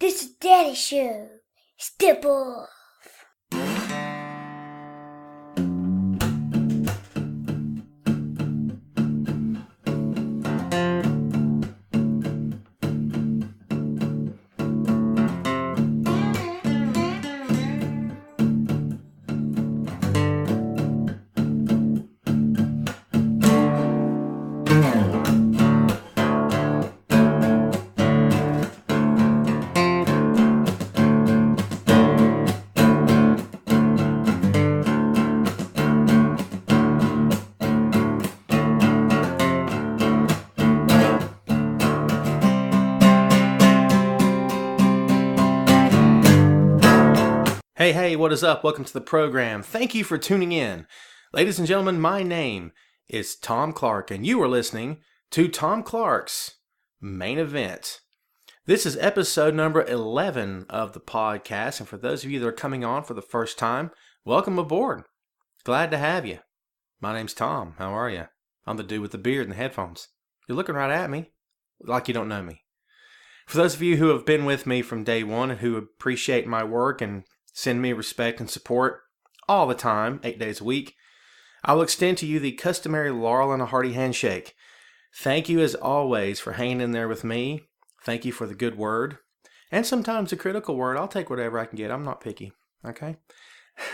This is Daddy Show. Step off. Hey, what is up? Welcome to the program. Thank you for tuning in. Ladies and gentlemen, my name is Tom Clark, and you are listening to Tom Clark's Main Event. This is episode number 11 of the podcast, and for those of you that are coming on for the first time, welcome aboard. Glad to have you. My name's Tom. How are you? I'm the dude with the beard and the headphones. You're looking right at me, like you don't know me. For those of you who have been with me from day one and who appreciate my work and send me respect and support all the time, 8 days a week, I will extend to you the customary laurel and a hearty handshake. Thank you as always for hanging in there with me. Thank you for the good word. And sometimes a critical word. I'll take whatever I can get. I'm not picky. Okay?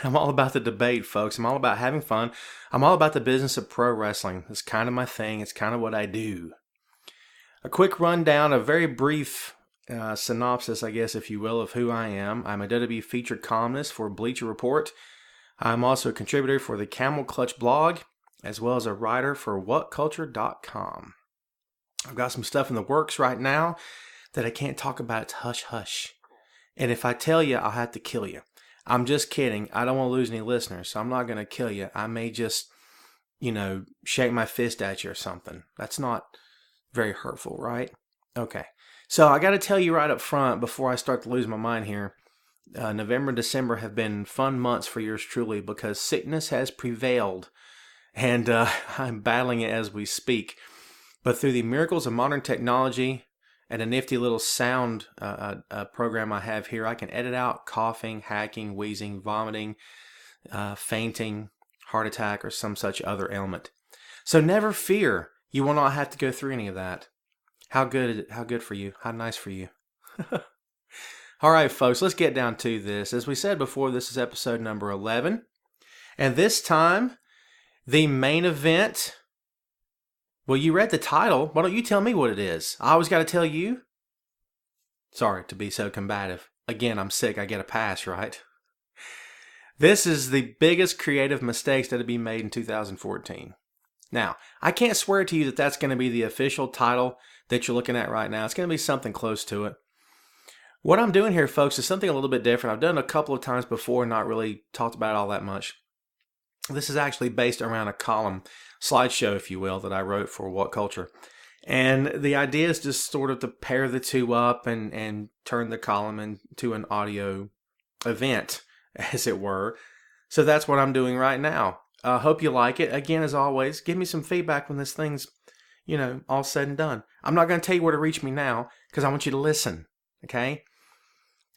I'm all about the debate, folks. I'm all about having fun. I'm all about the business of pro wrestling. It's kind of my thing. It's kind of what I do. A quick rundown, a very brief synopsis, I guess, if you will, of who I am. I'm a WWE featured columnist for Bleacher Report. I'm also a contributor for the Camel Clutch blog, as well as a writer for WhatCulture.com. I've got some stuff in the works right now that I can't talk about. It's hush-hush. And if I tell you, I'll have to kill you. I'm just kidding. I don't want to lose any listeners, so I'm not going to kill you. I may just, shake my fist at you or something. That's not very hurtful, right? Okay. So I got to tell you right up front before I start to lose my mind here, November and December have been fun months for yours truly because sickness has prevailed and I'm battling it as we speak. But through the miracles of modern technology and a nifty little sound program I have here, I can edit out coughing, hacking, wheezing, vomiting, fainting, heart attack, or some such other ailment. So never fear. You will not have to go through any of that. How good is it? How good for you? How nice for you? All right, folks, let's get down to this. As we said before, this is episode number 11. And this time, the main event. Well, you read the title. Why don't you tell me what it is? I always got to tell you. Sorry to be so combative. Again, I'm sick. I get a pass, right? This is the biggest creative mistakes that have been made in 2014. Now, I can't swear to you that that's going to be the official title that you're looking at right now. It's going to be something close to it. What I'm doing here, folks, is something a little bit different. I've done it a couple of times before and not really talked about it all that much. This is actually based around a column, slideshow, if you will, that I wrote for What Culture. And the idea is just sort of to pair the two up and turn the column into an audio event, as it were. So that's what I'm doing right now. Hope you like it. Again, as always, give me some feedback when this thing's, all said and done. I'm not going to tell you where to reach me now because I want you to listen, okay?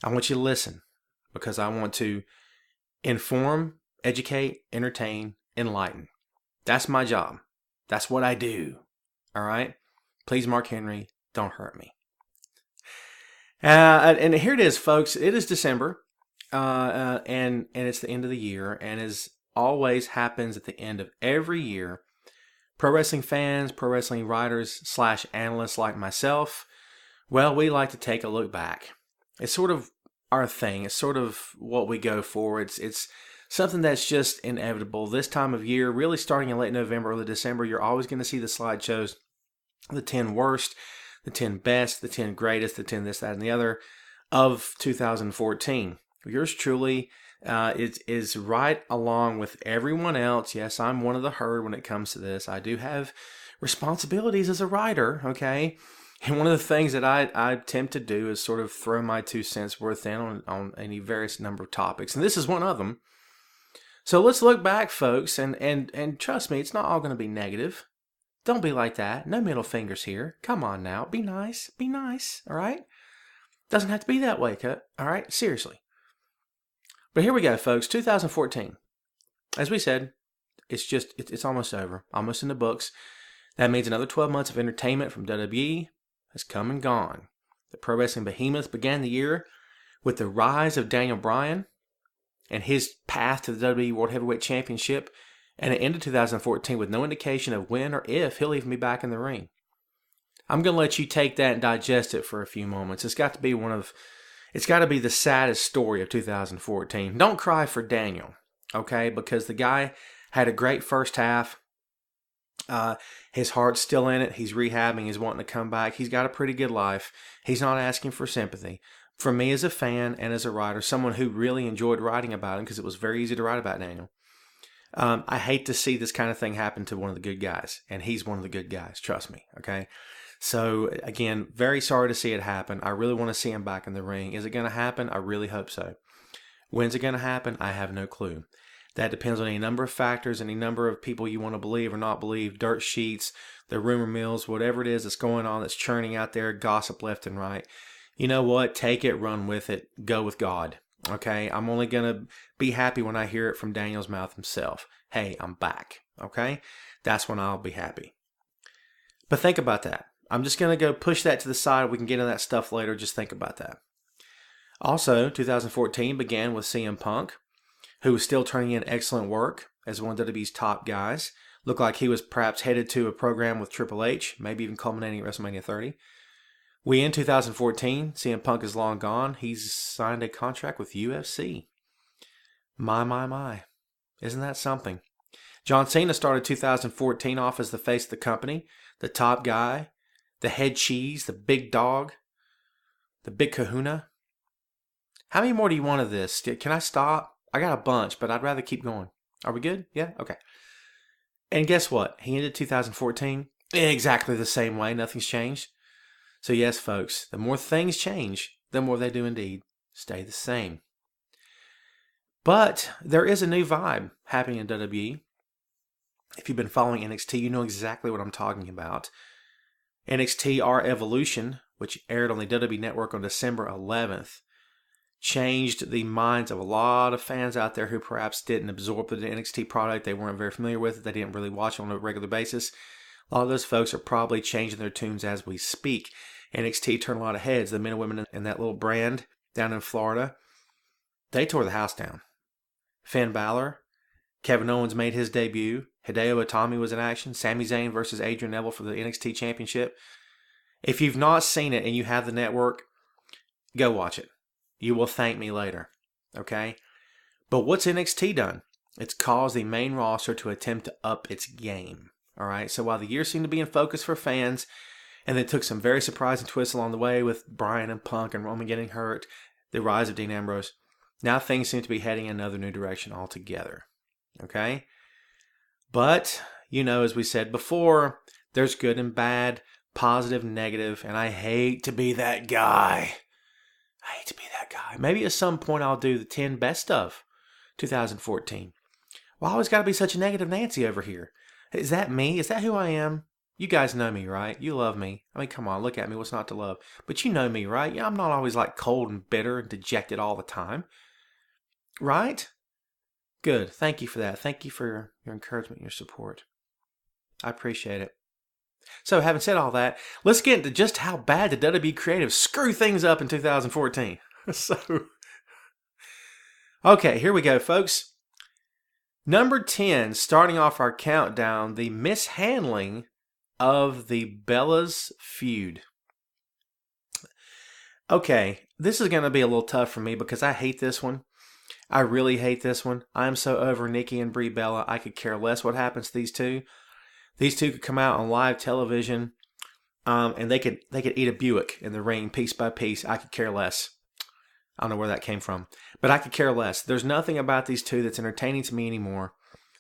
I want you to listen because I want to inform, educate, entertain, enlighten. That's my job. That's what I do, all right? Please, Mark Henry, don't hurt me. And here it is, folks. It is December, and it's the end of the year, and as always happens at the end of every year, pro wrestling fans, pro wrestling writers / analysts like myself, well, we like to take a look back. It's sort of our thing. It's sort of what we go for. It's something that's just inevitable. This time of year, really starting in late November, early December, you're always going to see the slideshows, the 10 worst, the 10 best, the 10 greatest, the 10 this, that, and the other of 2014. Yours truly is right along with everyone else. Yes, I'm one of the herd when it comes to this. I do have responsibilities as a writer, okay? And one of the things that I attempt to do is sort of throw my 2 cents worth in on any various number of topics. And this is one of them. So let's look back, folks, and trust me, it's not all going to be negative. Don't be like that. No middle fingers here. Come on now. Be nice. Be nice, all right? Doesn't have to be that way, all right? Seriously. But here we go, folks. 2014. As we said, it's almost over. Almost in the books. That means another 12 months of entertainment from WWE has come and gone. The pro wrestling behemoth began the year with the rise of Daniel Bryan and his path to the WWE World Heavyweight Championship, and it ended 2014 with no indication of when or if he'll even be back in the ring. I'm going to let you take that and digest it for a few moments. It's got to be the saddest story of 2014. Don't cry for Daniel, okay? Because the guy had a great first half. His heart's still in it. He's rehabbing. He's wanting to come back. He's got a pretty good life. He's not asking for sympathy. For me as a fan and as a writer, someone who really enjoyed writing about him because it was very easy to write about Daniel, I hate to see this kind of thing happen to one of the good guys. And he's one of the good guys. Trust me, okay? So, again, very sorry to see it happen. I really want to see him back in the ring. Is it going to happen? I really hope so. When's it going to happen? I have no clue. That depends on any number of factors, any number of people you want to believe or not believe, dirt sheets, the rumor mills, whatever it is that's going on, that's churning out there, gossip left and right. You know what? Take it, run with it, go with God. Okay? I'm only going to be happy when I hear it from Daniel's mouth himself. Hey, I'm back. Okay? That's when I'll be happy. But think about that. I'm just going to go push that to the side. We can get into that stuff later. Just think about that. Also, 2014 began with CM Punk, who was still turning in excellent work as one of WWE's top guys. Looked like he was perhaps headed to a program with Triple H, maybe even culminating at WrestleMania 30. We end 2014. CM Punk is long gone. He's signed a contract with UFC. My. Isn't that something? John Cena started 2014 off as the face of the company, the top guy, the head cheese, the big dog, the big kahuna. How many more do you want of this? Can I stop? I got a bunch, but I'd rather keep going. Are we good? Yeah? Okay. And guess what? He ended 2014 exactly the same way. Nothing's changed. So yes, folks, the more things change, the more they do indeed stay the same. But there is a new vibe happening in WWE. If you've been following NXT, you know exactly what I'm talking about. NXT R Evolution, which aired on the WWE Network on December 11th, changed the minds of a lot of fans out there who perhaps didn't absorb the NXT product. They weren't very familiar with it. They didn't really watch it on a regular basis. A lot of those folks are probably changing their tunes as we speak. NXT turned a lot of heads. The men and women in that little brand down in Florida, they tore the house down. Finn Balor, Kevin Owens made his debut. Hideo Itami was in action. Sami Zayn versus Adrian Neville for the NXT Championship. If you've not seen it and you have the network, go watch it. You will thank me later. Okay? But what's NXT done? It's caused the main roster to attempt to up its game. All right? So while the year seemed to be in focus for fans, and they took some very surprising twists along the way with Bryan and Punk and Roman getting hurt, the rise of Dean Ambrose, now things seem to be heading in another new direction altogether. Okay? But, you know, as we said before, there's good and bad, positive, negative, and I hate to be that guy. Maybe at some point I'll do the 10 best of 2014. Well, I always got to be such a negative Nancy over here. Is that me? Is that who I am? You guys know me, right? You love me. I mean, come on, look at me. What's not to love? But you know me, right? Yeah, I'm not always like cold and bitter and dejected all the time. Right? Good. Thank you for that. Thank you for your encouragement and your support. I appreciate it. So, having said all that, let's get into just how bad the WWE creative screw things up in 2014. Okay, here we go, folks. Number 10, starting off our countdown, the mishandling of the Bellas feud. Okay, this is going to be a little tough for me because I hate this one. I really hate this one. I am so over Nikki and Brie Bella. I could care less what happens to these two. These two could come out on live television, and they could eat a Buick in the ring piece by piece. I could care less. I don't know where that came from, but I could care less. There's nothing about these two that's entertaining to me anymore.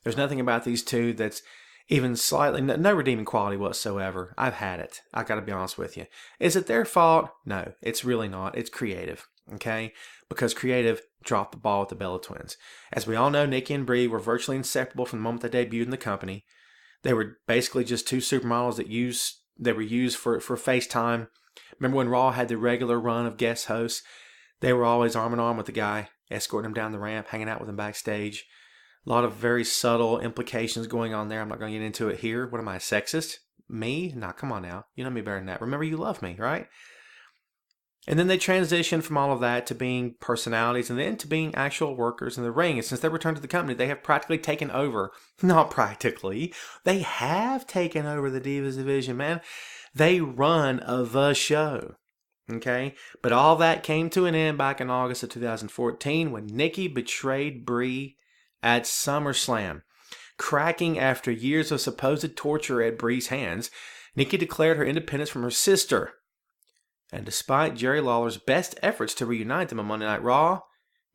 There's nothing about these two that's even slightly, no redeeming quality whatsoever. I've had it. I got to be honest with you. Is it their fault? No, it's really not. It's creative, okay? Because creative dropped the ball with the Bella Twins. As we all know, Nikki and Brie were virtually inseparable from the moment they debuted in the company. They were basically just two supermodels that were used for FaceTime Remember when Raw had the regular run of guest hosts? They were always arm in arm with the guy, escorting him down the ramp, hanging out with him backstage. A lot of very subtle implications going on there. I'm not going to get into it here. What am I, sexist? Me? Nah, come on now. You know me better than that. Remember, you love me, right? And then they transitioned from all of that to being personalities and then to being actual workers in the ring. And since they returned to the company, they have practically taken over. Not practically. They have taken over the Divas division, man. They run the show. Okay? But all that came to an end back in August of 2014 when Nikki betrayed Brie at SummerSlam. Cracking after years of supposed torture at Brie's hands, Nikki declared her independence from her sister. And despite Jerry Lawler's best efforts to reunite them on Monday Night Raw,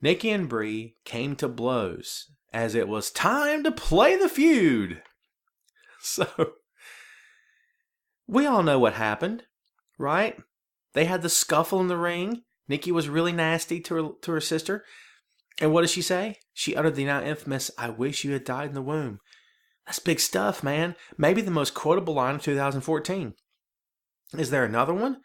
Nikki and Brie came to blows as it was time to play the feud. So, we all know what happened, right? They had the scuffle in the ring. Nikki was really nasty to her sister. And what does she say? She uttered the now infamous, "I wish you had died in the womb." That's big stuff, man. Maybe the most quotable line of 2014. Is there another one?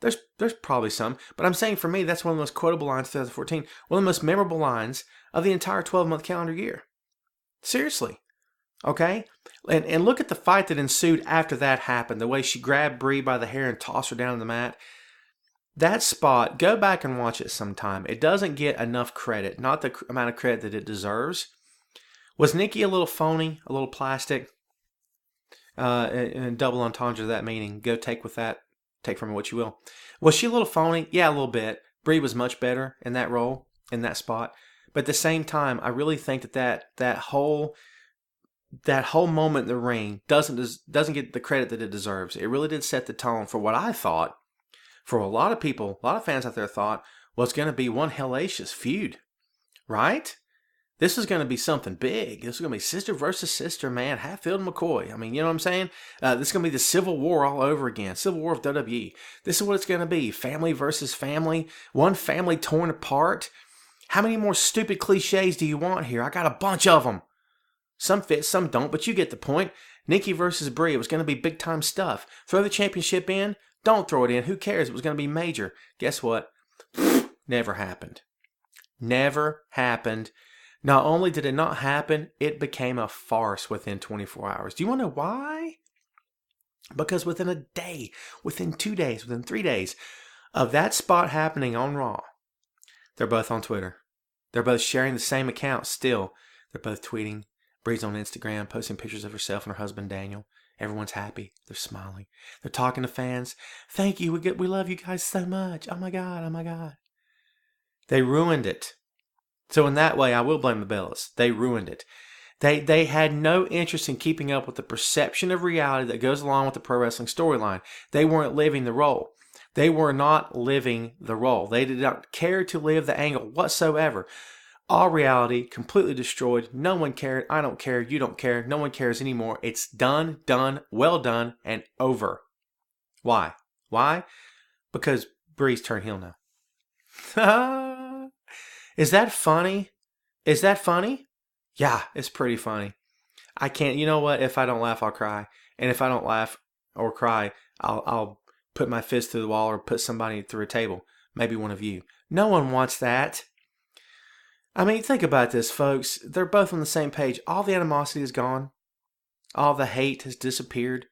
There's probably some, but I'm saying for me, that's one of the most quotable lines of 2014. One of the most memorable lines of the entire 12-month calendar year. Seriously. Okay? And look at the fight that ensued after that happened. The way she grabbed Brie by the hair and tossed her down on the mat. That spot, go back and watch it sometime. It doesn't get enough credit, not the amount of credit that it deserves. Was Nikki a little phony, a little plastic? And double entendre that meaning. Go take from it what you will. Was she a little phony? Yeah, a little bit. Brie was much better in that role, in that spot. But at the same time, I really think that whole moment in the ring doesn't get the credit that it deserves. It really did set the tone for what I thought, for a lot of people, a lot of fans out there thought was going to be one hellacious feud, right? This is going to be something big. This is going to be sister versus sister, man. Hatfield and McCoy. I mean, you know what I'm saying? This is going to be the Civil War all over again. Civil War of WWE. This is what it's going to be. Family versus family. One family torn apart. How many more stupid cliches do you want here? I got a bunch of them. Some fit, some don't, but you get the point. Nikki versus Brie. It was going to be big time stuff. Throw the championship in. Don't throw it in. Who cares? It was going to be major. Guess what? Never happened. Never happened. Not only did it not happen, it became a farce within 24 hours. Do you want to know why? Because within a day, within 2 days, within 3 days of that spot happening on Raw, they're both on Twitter. They're both sharing the same account still. They're both tweeting. Brie's on Instagram, posting pictures of herself and her husband Daniel. Everyone's happy. They're smiling. They're talking to fans. Thank you. We love you guys so much. Oh my God. Oh my God. They ruined it. So in that way, I will blame the Bellas. They ruined it. They had no interest in keeping up with the perception of reality that goes along with the pro wrestling storyline. They weren't living the role. They were not living the role. They did not care to live the angle whatsoever. All reality, completely destroyed. No one cared. I don't care. You don't care. No one cares anymore. It's done, well done, and over. Why? Why? Because Brie's turned heel now. Is that funny? Is that funny? Yeah, it's pretty funny. I can't, you know what? If I don't laugh, I'll cry. And if I don't laugh or cry, I'll put my fist through the wall or put somebody through a table. Maybe one of you. No one wants that. I mean, think about this, folks. They're both on the same page. All the animosity is gone. All the hate has disappeared.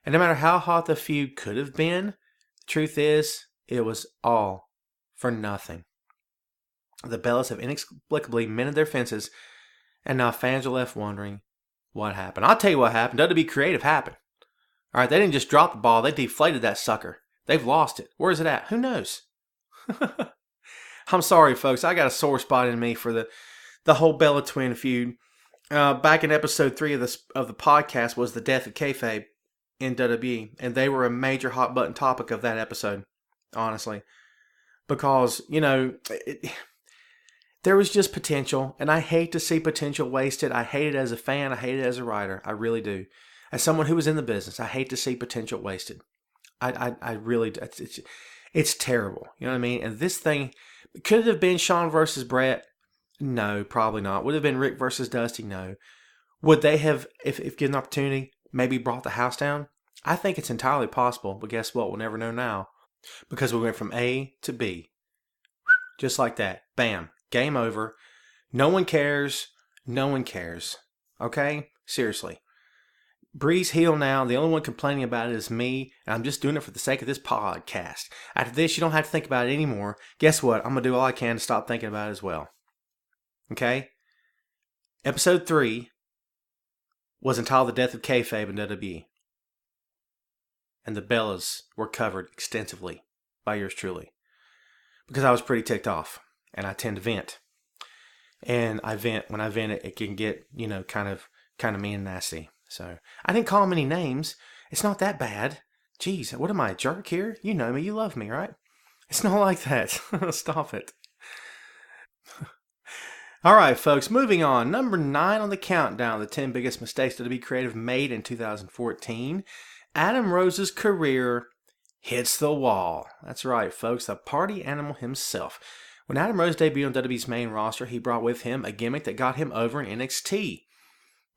And no matter how hot the feud could have been, the truth is, it was all for nothing. The Bellas have inexplicably mended their fences, and now fans are left wondering what happened. I'll tell you what happened. WWE Creative happened. All right, they didn't just drop the ball. They deflated that sucker. They've lost it. Where is it at? Who knows? I'm sorry, folks. I got a sore spot in me for the whole Bella Twin feud. Back in episode 3 of the podcast was the death of kayfabe in WWE, and they were a major hot button topic of that episode, honestly, because there was just potential, and I hate to see potential wasted. I hate it as a fan. I hate it as a writer. I really do. As someone who was in the business, I hate to see potential wasted. I really do. It's terrible. You know what I mean? And this thing, could it have been Shawn versus Brett? No, probably not. Would it have been Rick versus Dusty? No. Would they have, if given the opportunity, maybe brought the house down? I think it's entirely possible, but guess what? We'll never know now. Because we went from A to B. Just like that. Bam. Game over. No one cares. No one cares. Okay? Seriously. Bree's heel now. The only one complaining about it is me, and I'm just doing it for the sake of this podcast. After this, you don't have to think about it anymore. Guess what? I'm going to do all I can to stop thinking about it as well. Okay? Episode 3 was entitled The Death of Kayfabe in WWE. And the Bellas were covered extensively by yours truly. Because I was pretty ticked off, and I tend to vent. And I vent. When I vent, it can get, kind of mean and nasty. So I didn't call him any names. It's not that bad. Jeez, what am I, a jerk here? You know me. You love me, right? It's not like that. Stop it. All right, folks, moving on. Number 9 on the countdown, the 10 biggest mistakes that WWE Creative made in 2014. Adam Rose's career hits the wall. That's right, folks, the party animal himself. When Adam Rose debuted on WWE's main roster, he brought with him a gimmick that got him over in NXT.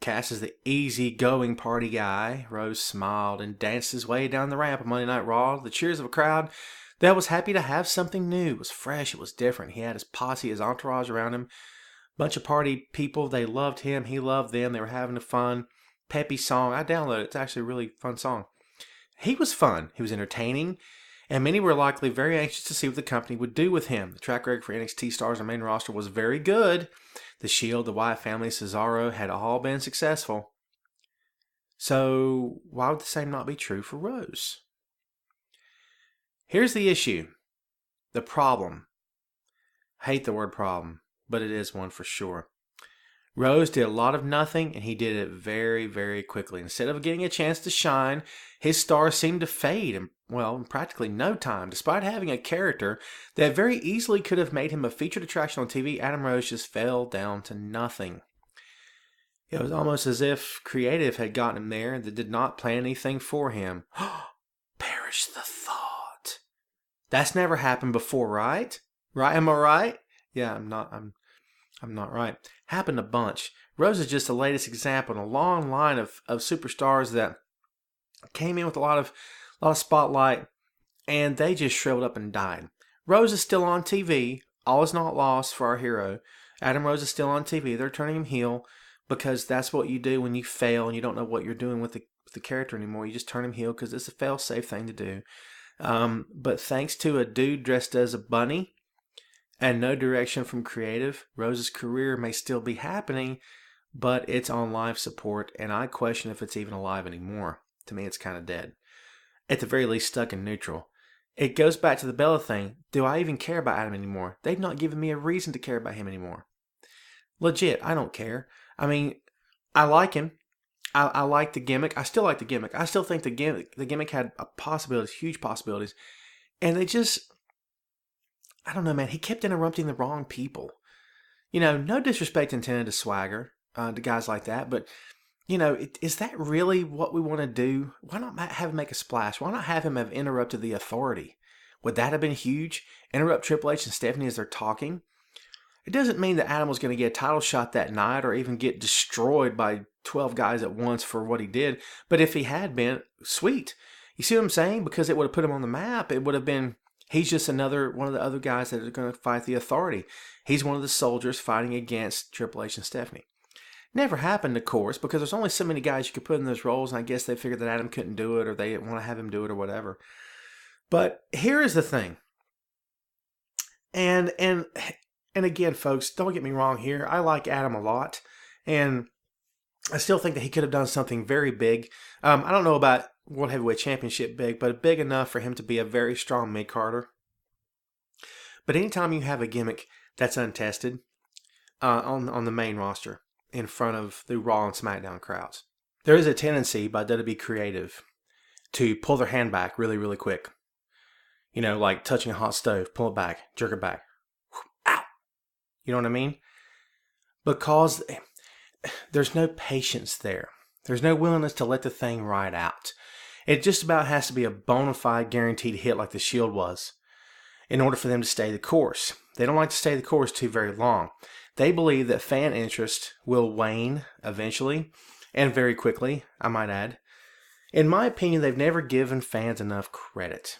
Cast as the easy-going party guy, Rose smiled and danced his way down the ramp on Monday Night Raw. The cheers of a crowd that was happy to have something new. It was fresh. It was different. He had his posse, his entourage around him. Bunch of party people. They loved him. He loved them. They were having a fun, peppy song. I downloaded it. It's actually a really fun song. He was fun. He was entertaining. And many were likely very anxious to see what the company would do with him. The track record for NXT stars on the main roster was very good. The Shield, the Wyatt family, Cesaro had all been successful. So why would the same not be true for Rose? Here's the issue. The problem. I hate the word problem, but it is one for sure. Rose did a lot of nothing, and he did it very, very quickly. Instead of getting a chance to shine, his star seemed to fade in practically no time. Despite having a character that very easily could have made him a featured attraction on TV, Adam Rose just fell down to nothing. It was almost as if creative had gotten him there that did not plan anything for him. Perish the thought. That's never happened before, right? Right? Am I right? Yeah, I'm not right. Happened a bunch. Rose is just the latest example in a long line of superstars that came in with a lot of spotlight, and they just shriveled up and died. Rose is still on TV. All is not lost for our hero. Adam Rose is still on TV. They're turning him heel because that's what you do when you fail and you don't know what you're doing with the character anymore. You just turn him heel because it's a fail-safe thing to do. But thanks to a dude dressed as a bunny and no direction from creative, Rose's career may still be happening, but it's on live support, and I question if it's even alive anymore. To me, it's kind of dead. At the very least, stuck in neutral. It goes back to the Bella thing. Do I even care about Adam anymore? They've not given me a reason to care about him anymore. Legit, I don't care. I mean, I like him. I like the gimmick. I still like the gimmick. I still think the gimmick had possibilities, huge possibilities. And they just, I don't know, man. He kept interrupting the wrong people. No disrespect intended to Swagger, to guys like that, but is that really what we want to do? Why not have him make a splash? Why not have him have interrupted the Authority? Would that have been huge? Interrupt Triple H and Stephanie as they're talking? It doesn't mean that Adam was going to get a title shot that night or even get destroyed by 12 guys at once for what he did. But if he had been, sweet. You see what I'm saying? Because it would have put him on the map. It would have been, he's just another one of the other guys that are going to fight the Authority. He's one of the soldiers fighting against Triple H and Stephanie. Never happened, of course, because there's only so many guys you could put in those roles, and I guess they figured that Adam couldn't do it, or they didn't want to have him do it, or whatever. But here is the thing. And again, folks, don't get me wrong here. I like Adam a lot, and I still think that he could have done something very big. I don't know about World Heavyweight Championship big, but big enough for him to be a very strong mid-carder. But anytime you have a gimmick that's untested on the main roster, in front of the Raw and SmackDown crowds, there is a tendency by WWE Creative to pull their hand back really, really quick. Like touching a hot stove, pull it back, jerk it back. Ow! You know what I mean? Because there's no patience there. There's no willingness to let the thing ride out. It just about has to be a bona fide guaranteed hit like the Shield was in order for them to stay the course. They don't like to stay the course too very long. They believe that fan interest will wane eventually, and very quickly, I might add. In my opinion, they've never given fans enough credit.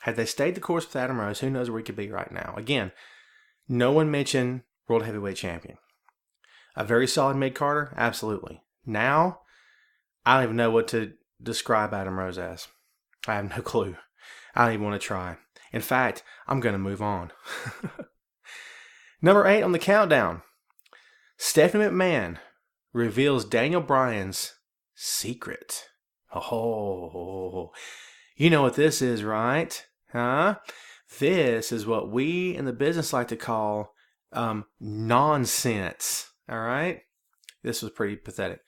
Had they stayed the course with Adam Rose, who knows where we could be right now. Again, no one mentioned World Heavyweight Champion. A very solid mid-carder? Absolutely. Now, I don't even know what to describe Adam Rose as. I have no clue. I don't even want to try. In fact, I'm going to move on. Number 8 on the countdown. Stephanie McMahon reveals Daniel Bryan's secret. Oh, you know what this is, right? Huh? This is what we in the business like to call nonsense. All right? This was pretty pathetic.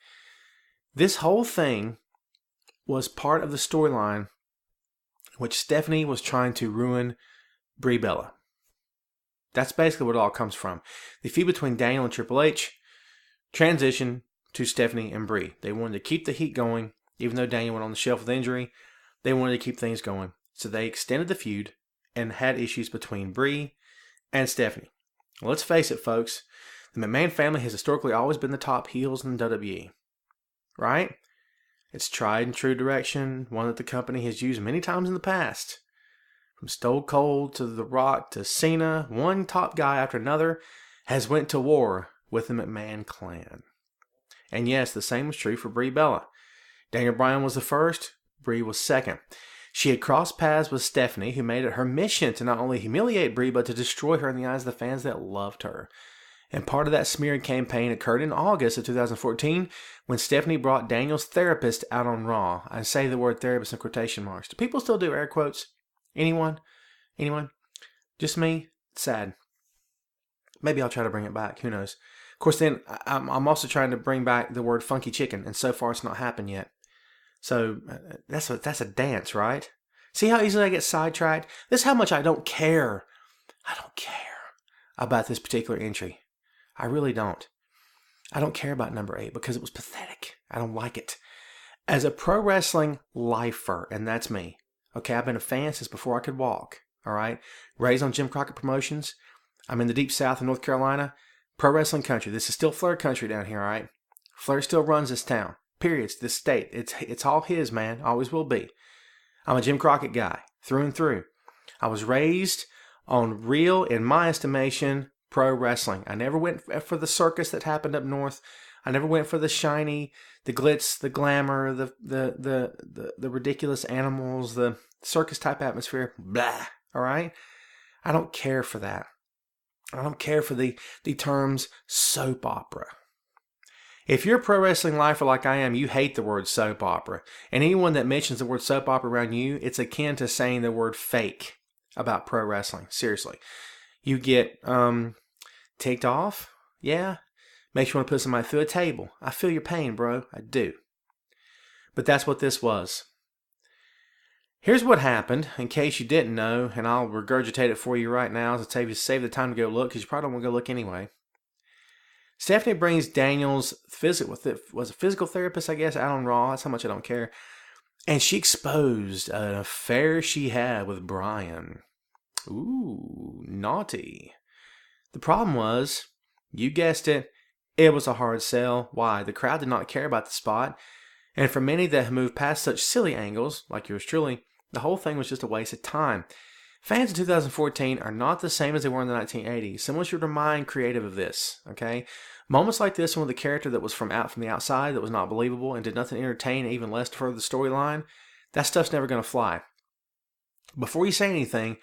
This whole thing was part of the storyline which Stephanie was trying to ruin Brie Bella. That's basically what it all comes from. The feud between Daniel and Triple H transitioned to Stephanie and Brie. They wanted to keep the heat going, even though Daniel went on the shelf with injury. They wanted to keep things going. So they extended the feud and had issues between Brie and Stephanie. Well, let's face it, folks. The McMahon family has historically always been the top heels in the WWE. Right? It's tried and true direction, one that the company has used many times in the past. From Stone Cold to The Rock to Cena, one top guy after another has went to war with the McMahon clan. And yes, the same was true for Brie Bella. Daniel Bryan was the first, Brie was second. She had crossed paths with Stephanie, who made it her mission to not only humiliate Brie, but to destroy her in the eyes of the fans that loved her. And part of that smearing campaign occurred in August of 2014 when Stephanie brought Daniel's therapist out on Raw. I say the word therapist in quotation marks. Do people still do air quotes? Anyone? Anyone? Just me? It's sad. Maybe I'll try to bring it back. Who knows? Of course, then I'm also trying to bring back the word funky chicken, and so far it's not happened yet. So that's a dance, right? See how easily I get sidetracked? This is how much I don't care. I don't care about this particular entry. I really don't. I don't care about number 8 because it was pathetic. I don't like it. As a pro wrestling lifer, and that's me. Okay, I've been a fan since before I could walk. All right? Raised on Jim Crockett Promotions. I'm in the deep south of North Carolina. Pro wrestling country. This is still Flair country down here, all right? Flair still runs this town. Period. It's this state. It's all his, man. Always will be. I'm a Jim Crockett guy. Through and through. I was raised on real, in my estimation, pro wrestling. I never went for the circus that happened up north. I never went for the shiny, the glitz, the glamour, the ridiculous animals, the circus type atmosphere. Blah. All right? I don't care for that. I don't care for the terms soap opera. If you're a pro wrestling lifer like I am, you hate the word soap opera. And anyone that mentions the word soap opera around you, it's akin to saying the word fake about pro wrestling. Seriously. You get ticked off? Yeah. Makes you want to put somebody through a table. I feel your pain, bro. I do. But that's what this was. Here's what happened, in case you didn't know, and I'll regurgitate it for you right now to save the time to go look, because you probably don't want to go look anyway. Stephanie brings Daniel's physical therapist, I guess, out on Raw. That's how much I don't care. And she exposed an affair she had with Bryan. Ooh, naughty. The problem was, you guessed it, it was a hard sell. Why? The crowd did not care about the spot. And for many that have moved past such silly angles, like yours truly, the whole thing was just a waste of time. Fans in 2014 are not the same as they were in the 1980s. Someone should remind creative of this, okay? Moments like this, when the character that was from the outside that was not believable and did nothing to entertain and even less to further the storyline, that stuff's never going to fly. Before you say anything,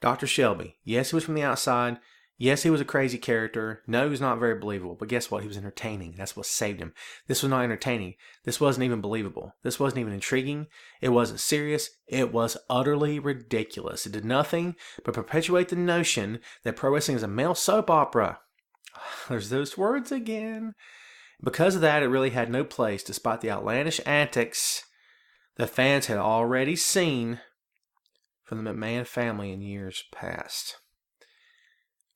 Dr. Shelby, yes, he was from the outside. Yes, he was a crazy character. No, he was not very believable. But guess what? He was entertaining. That's what saved him. This was not entertaining. This wasn't even believable. This wasn't even intriguing. It wasn't serious. It was utterly ridiculous. It did nothing but perpetuate the notion that pro wrestling is a male soap opera. There's those words again. Because of that, it really had no place, despite the outlandish antics the fans had already seen from the McMahon family in years past.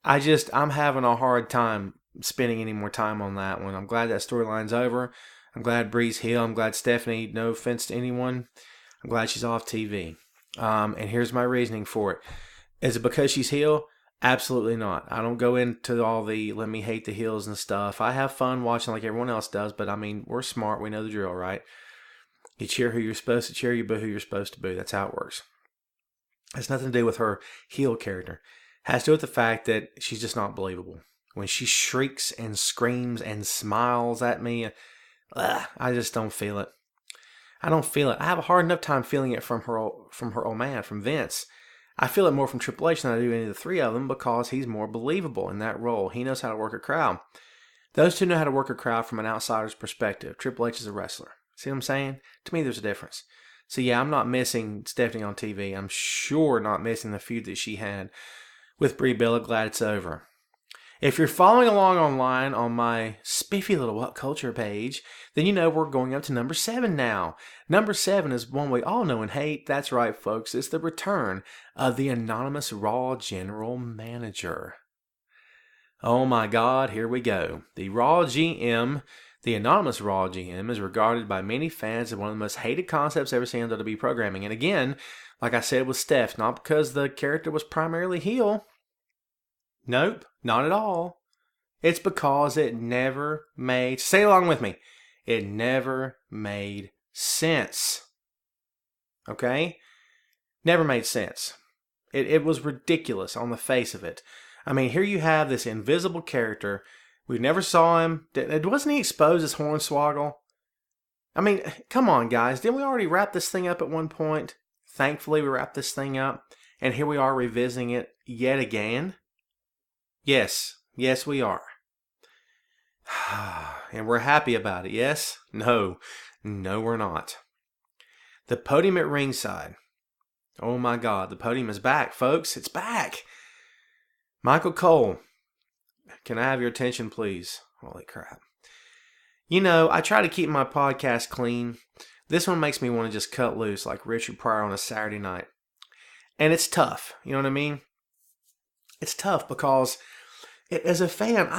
I'm having a hard time spending any more time on that one. I'm glad that storyline's over. I'm glad Brie's heel. I'm glad Stephanie, no offense to anyone, I'm glad she's off TV. And here's my reasoning for it. Is it because she's heel? Absolutely not. I don't go into all the let me hate the heels and stuff. I have fun watching like everyone else does, but I mean, we're smart. We know the drill, right? You cheer who you're supposed to cheer, you boo who you're supposed to boo. That's how it works. Has nothing to do with her heel character. Has to do with the fact that she's just not believable. When she shrieks and screams and smiles at me, I just don't feel it. I don't feel it. I have a hard enough time feeling it from her old man, from Vince. I feel it more from Triple H than I do any of the three of them because he's more believable in that role. He knows how to work a crowd. Those two know how to work a crowd from an outsider's perspective. Triple H is a wrestler. See what I'm saying? To me, there's a difference. So yeah, I'm not missing Stephanie on TV. I'm sure not missing the feud that she had with Brie Bella. Glad it's over. If you're following along online on my spiffy little What Culture page, then you know we're going up to number 7 now. Number 7 is one we all know and hate. That's right, folks. It's the return of the anonymous Raw General Manager. Oh my God, here we go. The Raw GM, the anonymous Raw GM, is regarded by many fans as one of the most hated concepts ever seen on WWE programming. And again, like I said with Steph, not because the character was primarily heel. Nope, not at all. It's because it never made, say along with me, it never made sense. Okay? Never made sense. It was ridiculous on the face of it. I mean, here you have this invisible character. We never saw him. Wasn't he exposed as Hornswoggle? I mean, come on, guys. Didn't we already wrap this thing up at one point? Thankfully, we wrapped this thing up. And here we are revisiting it yet again. Yes, we are. And we're happy about it, yes? No, we're not. The podium at ringside. Oh my God, the podium is back, folks. It's back. Michael Cole, can I have your attention, please? Holy crap. You know, I try to keep my podcast clean. This one makes me want to just cut loose like Richard Pryor on a Saturday night. And it's tough, you know what I mean? It's tough because as a fan,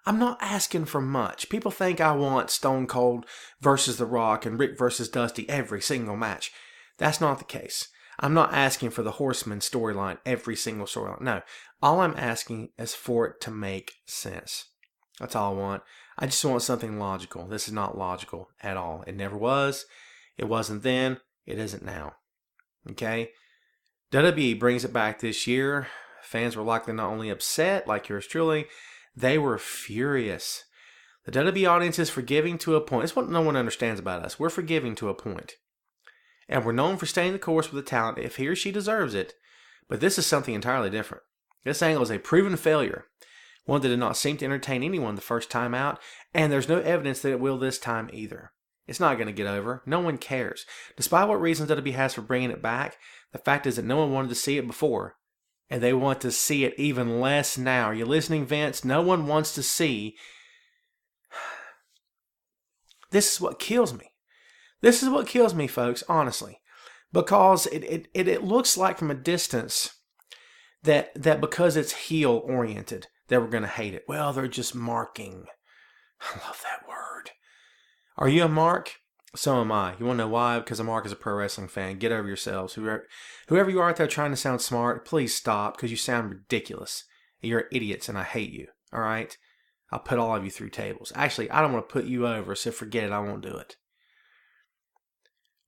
I'm not asking for much. People think I want Stone Cold versus The Rock and Rick versus Dusty every single match. That's not the case. I'm not asking for the Horseman storyline every single storyline. No, all I'm asking is for it to make sense. That's all I want. I just want something logical. This is not logical at all. It never was. It wasn't then. It isn't now. Okay? WWE brings it back this year. Fans were likely not only upset, like yours truly, they were furious. The WWE audience is forgiving to a point. It's what no one understands about us. We're forgiving to a point. And we're known for staying the course with the talent if he or she deserves it. But this is something entirely different. This angle is a proven failure. One that did not seem to entertain anyone the first time out, and there's no evidence that it will this time either. It's not going to get over. No one cares. Despite what reasons WWE has for bringing it back, the fact is that no one wanted to see it before. And they want to see it even less now. Are you listening, Vince? No one wants to see. This is what kills me. This is what kills me, folks, honestly. Because it looks like from a distance that because it's heel-oriented, that we're going to hate it. Well, they're just marking. I love that word. Are you a mark? So am I. You want to know why? Because a mark is a pro wrestling fan. Get over yourselves. Whoever you are out there trying to sound smart, please stop because you sound ridiculous. You're idiots and I hate you. All right? I'll put all of you through tables. Actually, I don't want to put you over, so forget it. I won't do it.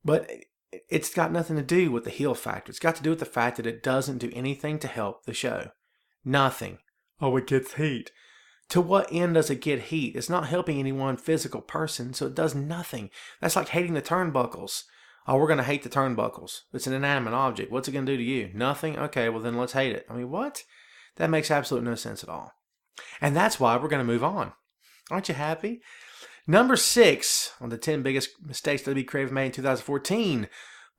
But it's got nothing to do with the heel factor. It's got to do with the fact that it doesn't do anything to help the show. Nothing. Oh, it gets heat. To what end does it get heat? It's not helping any one physical person, so it does nothing. That's like hating the turnbuckles. Oh, we're going to hate the turnbuckles. It's an inanimate object. What's it going to do to you? Nothing? Okay, well then let's hate it. I mean, what? That makes absolutely no sense at all. And that's why we're going to move on. Aren't you happy? Number 6 on the 10 biggest mistakes WWE Creative made in 2014.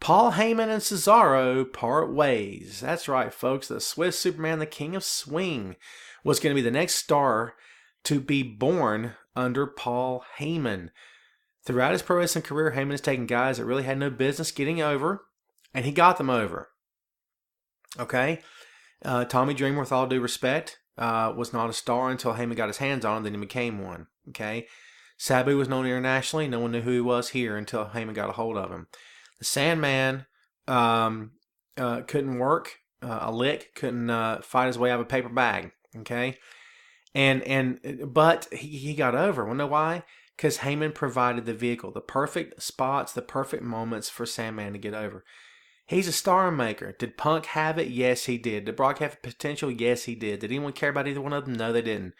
Paul Heyman and Cesaro part ways. That's right, folks. The Swiss Superman, the King of Swing, was going to be the next star to be born under Paul Heyman. Throughout his pro wrestling career, Heyman has taken guys that really had no business getting over, and he got them over. Okay? Tommy Dreamer, with all due respect, was not a star until Heyman got his hands on him, then he became one. Okay? Sabu was known internationally. No one knew who he was here until Heyman got a hold of him. The Sandman couldn't work a lick, couldn't fight his way out of a paper bag. Okay? But he got over. Want to know why? Because Heyman provided the vehicle, the perfect spots, the perfect moments for Sandman to get over. He's a star maker. Did Punk have it? Yes, he did. Did Brock have potential? Yes, he did. Did anyone care about either one of them? No, they didn't.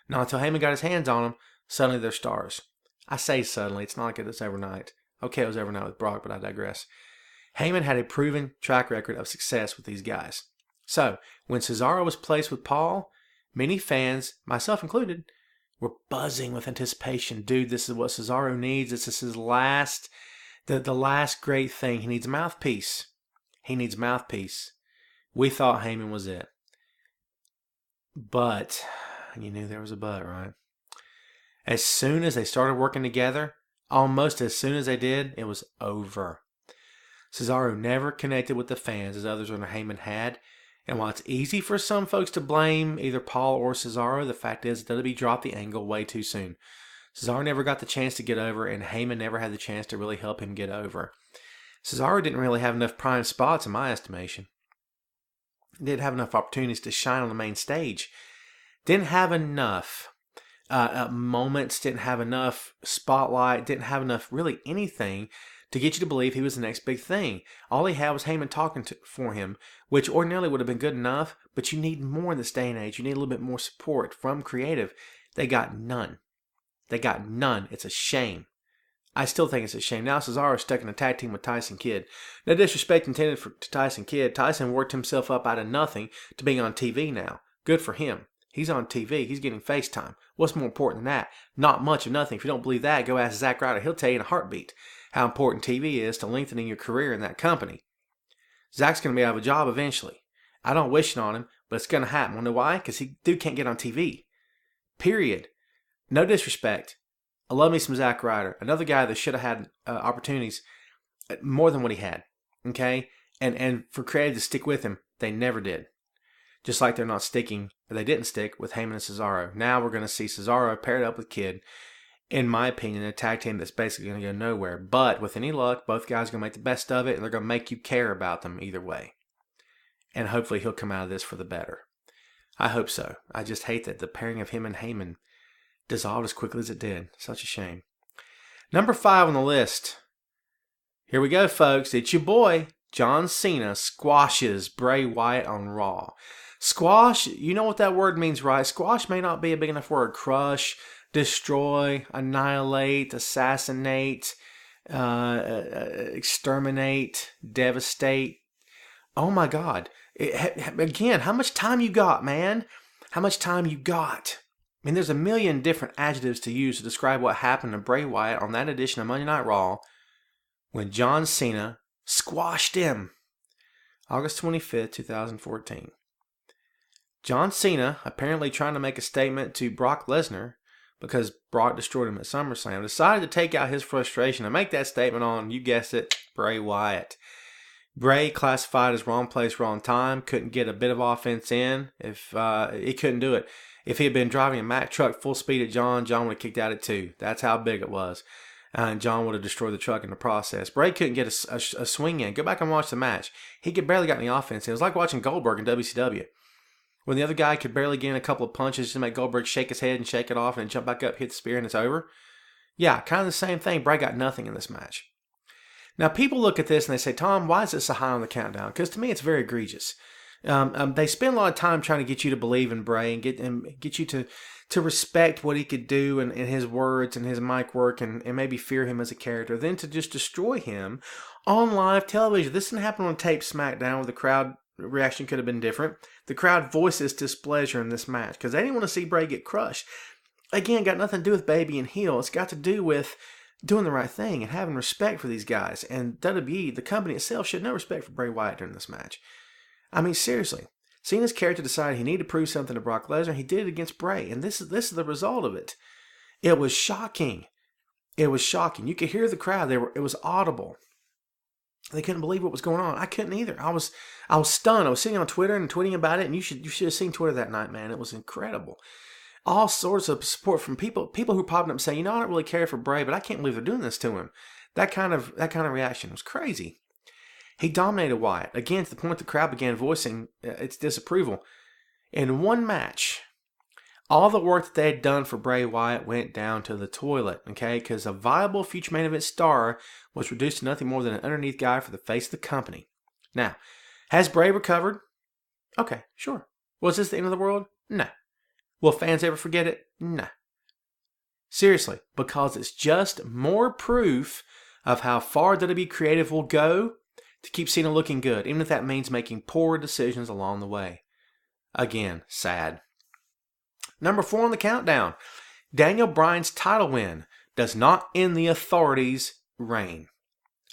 Not until Heyman got his hands on them, suddenly they're stars. I say suddenly. It's not like it was overnight. Okay, it was overnight with Brock, but I digress. Heyman had a proven track record of success with these guys. So, when Cesaro was placed with Paul, many fans, myself included, were buzzing with anticipation. Dude, this is what Cesaro needs. This is his last, the last great thing. He needs a mouthpiece. He needs mouthpiece. We thought Heyman was it. But, you knew there was a but, right? As soon as they started working together, almost as soon as they did, it was over. Cesaro never connected with the fans as others under Heyman had. And while it's easy for some folks to blame either Paul or Cesaro, the fact is WWE dropped the angle way too soon. Cesaro never got the chance to get over, and Heyman never had the chance to really help him get over. Cesaro didn't really have enough prime spots in my estimation. He didn't have enough opportunities to shine on the main stage. Didn't have enough moments, didn't have enough spotlight, didn't have enough really anything to get you to believe he was the next big thing. All he had was Heyman talking for him, which ordinarily would have been good enough, but you need more in this day and age. You need a little bit more support from creative. They got none. They got none. It's a shame. I still think it's a shame. Now Cesaro is stuck in a tag team with Tyson Kidd. No disrespect intended to Tyson Kidd. Tyson worked himself up out of nothing to being on TV now. Good for him. He's on TV. He's getting FaceTime. What's more important than that? Not much of nothing. If you don't believe that, go ask Zack Ryder. He'll tell you in a heartbeat how important TV is to lengthening your career in that company. Zack's going to be out of a job eventually. I don't wish it on him, but it's going to happen. Wanna know why? Because dude can't get on TV. Period. No disrespect. I love me some Zack Ryder. Another guy that should have had opportunities more than what he had. Okay? And for creative to stick with him, they never did. Just like they're not sticking, or they didn't stick with Heyman and Cesaro. Now we're going to see Cesaro paired up with Kidd. In my opinion, a tag team that's basically going to go nowhere. But with any luck, both guys are going to make the best of it, and they're going to make you care about them either way. And hopefully he'll come out of this for the better. I hope so. I just hate that the pairing of him and Heyman dissolved as quickly as it did. Such a shame. Number 5 on the list. Here we go, folks. It's your boy, John Cena, squashes Bray Wyatt on Raw. Squash, you know what that word means, right? Squash may not be a big enough word. Crush, destroy, annihilate, assassinate, exterminate, devastate. Oh my God. Again, how much time you got, man? How much time you got? I mean, there's a million different adjectives to use to describe what happened to Bray Wyatt on that edition of Monday Night Raw when John Cena squashed him. August 25th, 2014. John Cena, apparently trying to make a statement to Brock Lesnar because Brock destroyed him at SummerSlam, decided to take out his frustration and make that statement on, you guessed it, Bray Wyatt. Bray, classified as wrong place, wrong time, couldn't get a bit of offense in. If he couldn't do it. If he had been driving a Mack truck full speed at John would have kicked out at 2. That's how big it was. And John would have destroyed the truck in the process. Bray couldn't get a swing in. Go back and watch the match. He could barely got any offense. It was like watching Goldberg in WCW. When the other guy could barely get in a couple of punches to make Goldberg shake his head and shake it off and then jump back up, hit the spear, and it's over. Yeah, kind of the same thing. Bray got nothing in this match. Now, people look at this and they say, Tom, why is this so high on the countdown? Because to me, it's very egregious. They spend a lot of time trying to get you to believe in Bray and get you to respect what he could do and his words and his mic work and maybe fear him as a character, then to just destroy him on live television. This didn't happen on tape SmackDown where the crowd reaction could have been different. The crowd voices displeasure in this match because they didn't want to see Bray get crushed. Again, got nothing to do with baby and heel. It's got to do with doing the right thing and having respect for these guys. And WWE, the company itself, showed no respect for Bray Wyatt during this match. I mean, seriously. Cena's character decided he needed to prove something to Brock Lesnar. He did it against Bray, and this is the result of it. It was shocking. It was shocking. You could hear the crowd. It was audible. They couldn't believe what was going on. I couldn't either. I was stunned. I was sitting on Twitter and tweeting about it, and you should have seen Twitter that night, man. It was incredible. All sorts of support from people who popped up saying, I don't really care for Bray, but I can't believe they're doing this to him. That kind of reaction was crazy. He dominated Wyatt, again, to the point the crowd began voicing its disapproval. In one match, all the work that they had done for Bray Wyatt went down to the toilet, okay? Because a viable future main event star was reduced to nothing more than an underneath guy for the face of the company. Now, has Bray recovered? Okay, sure. Was this the end of the world? No. Will fans ever forget it? No. Seriously, because it's just more proof of how far WWE Creative will go to keep Cena looking good, even if that means making poor decisions along the way. Again, sad. Number 4 on the countdown. Daniel Bryan's title win does not end the Authority's reign.